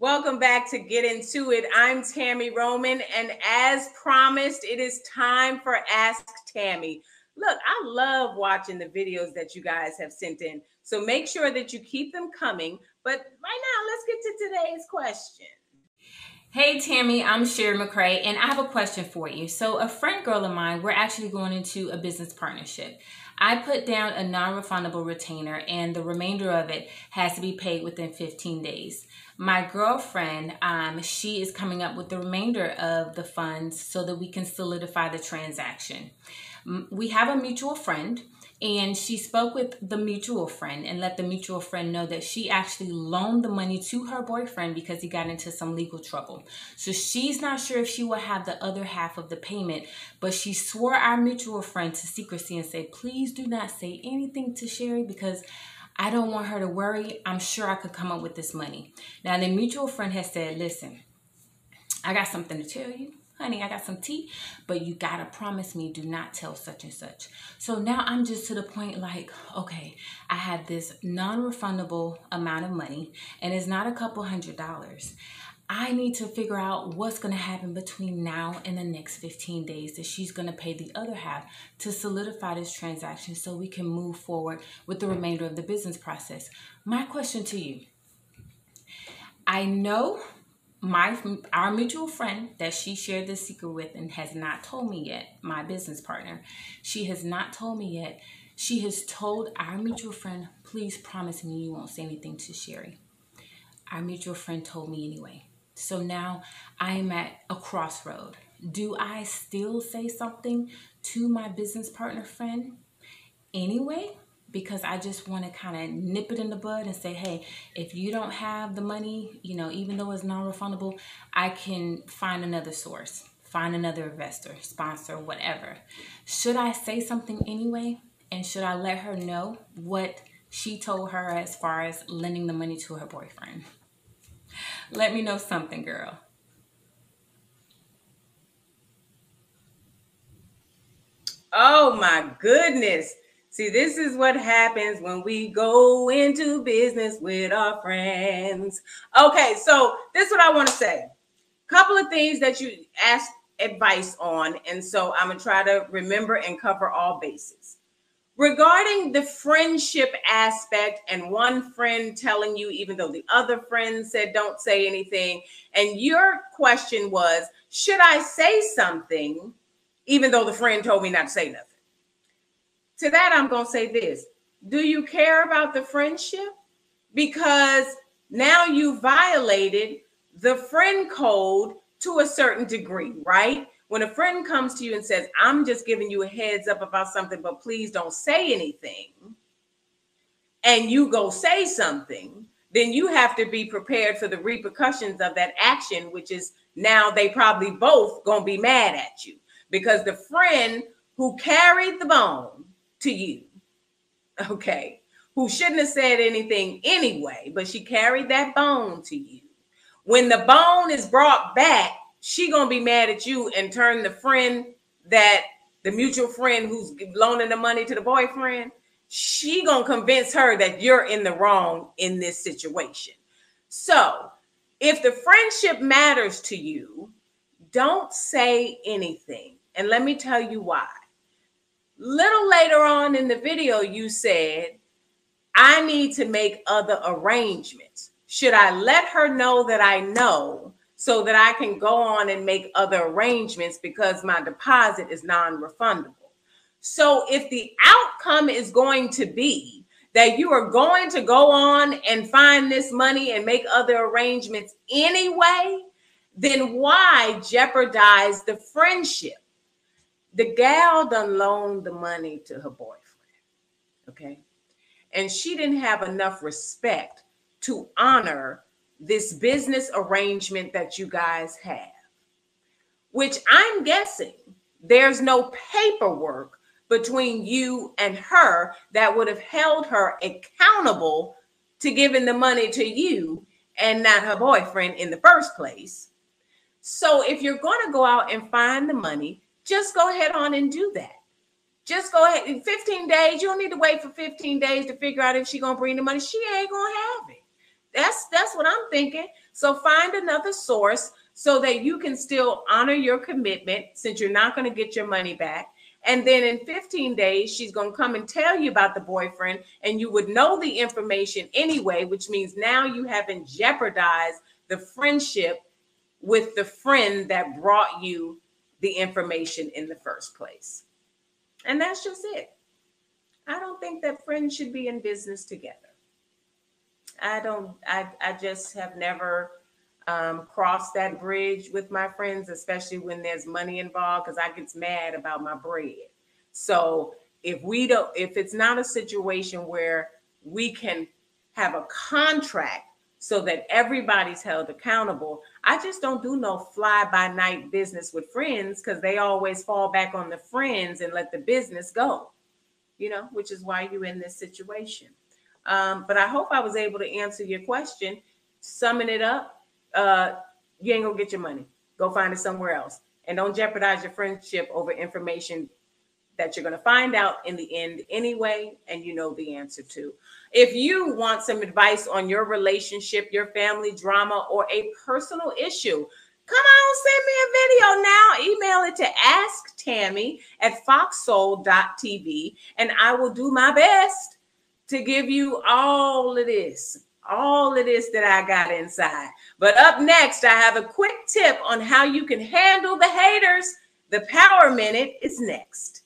Welcome back to Get Into It. I'm Tami Roman, and as promised, it is time for Ask Tami. Look, I love watching the videos that you guys have sent in, so make sure that you keep them coming. But right now, let's get to today's question. Hey Tami, I'm Sherry McCray, and I have a question for you. So a friend girl of mine, we're actually going into a business partnership. I put down a non-refundable retainer, and the remainder of it has to be paid within 15 days. My girlfriend, she is coming up with the remainder of the funds so that we can solidify the transaction. We have a mutual friend, and she spoke with the mutual friend and let the mutual friend know that she actually loaned the money to her boyfriend because he got into some legal trouble. So she's not sure if she will have the other half of the payment, but she swore our mutual friend to secrecy and said, please do not say anything to Sherry because I don't want her to worry. I'm sure I could come up with this money. Now the mutual friend has said, listen, I got something to tell you. Honey, I got some tea, but you gotta promise me do not tell such and such. So now I'm just to the point like, okay, I had this non-refundable amount of money and it's not a couple $100s. I need to figure out what's gonna happen between now and the next 15 days that she's gonna pay the other half to solidify this transaction so we can move forward with the remainder of the business process. My question to you, I know our mutual friend that she shared this secret with and has not told me yet, my business partner, she has not told me yet. She has told our mutual friend, please promise me you won't say anything to Sherry. Our mutual friend told me anyway. So now I am at a crossroad. Do I still say something to my business partner friend anyway? Because I just want to kind of nip it in the bud and say, hey, if you don't have the money, even though it's non-refundable, I can find another source, find another investor, sponsor, whatever. Should I say something anyway? And should I let her know what she told her as far as lending the money to her boyfriend? Let me know something, girl. Oh my goodness. See, this is what happens when we go into business with our friends. Okay, so this is what I want to say. Couple of things that you asked advice on, and so I'm going to try to remember and cover all bases. Regarding the friendship aspect and one friend telling you, even though the other friend said don't say anything, and your question was, should I say something even though the friend told me not to say nothing? To that, I'm going to say this. Do you care about the friendship? Because now you violated the friend code to a certain degree, right? When a friend comes to you and says, I'm just giving you a heads up about something, but please don't say anything, and you go say something, then you have to be prepared for the repercussions of that action, which is now they probably both going to be mad at you because the friend who carried the bone to you, okay, who shouldn't have said anything anyway, but she carried that bone to you. When the bone is brought back, she gonna be mad at you and turn the friend that the mutual friend who's loaning the money to the boyfriend, she gonna convince her that you're in the wrong in this situation. So if the friendship matters to you, don't say anything. And let me tell you why. Little later on in the video, you said, I need to make other arrangements. Should I let her know that I know so that I can go on and make other arrangements because my deposit is non-refundable? So if the outcome is going to be that you are going to go on and find this money and make other arrangements anyway, then why jeopardize the friendship? The gal done loaned the money to her boyfriend, okay? And she didn't have enough respect to honor this business arrangement that you guys have, which I'm guessing there's no paperwork between you and her that would have held her accountable to giving the money to you and not her boyfriend in the first place. So if you're going to go out and find the money, just go ahead on and do that. Just go ahead. In 15 days, you don't need to wait for 15 days to figure out if she's going to bring the money. She ain't going to have it. That's what I'm thinking. So find another source so that you can still honor your commitment, since you're not going to get your money back. And then in 15 days, she's going to come and tell you about the boyfriend, and you would know the information anyway, which means now you haven't jeopardized the friendship with the friend that brought you the information in the first place. And that's just it. I don't think that friends should be in business together. I just have never crossed that bridge with my friends, especially when there's money involved, because I get mad about my bread. So if it's not a situation where we can have a contract so that everybody's held accountable, I just don't do no fly by night business with friends, because they always fall back on the friends and let the business go, which is why you're in this situation. But I hope I was able to answer your question. Summing it up, you ain't gonna get your money. Go find it somewhere else. And don't jeopardize your friendship over information that you're going to find out in the end anyway, and you know the answer to. If you want some advice on your relationship, your family drama, or a personal issue, come on, send me a video now. Email it to asktami@foxsoul.tv, and I will do my best to give you all of this that I got inside. But up next, I have a quick tip on how you can handle the haters. The Power Minute is next.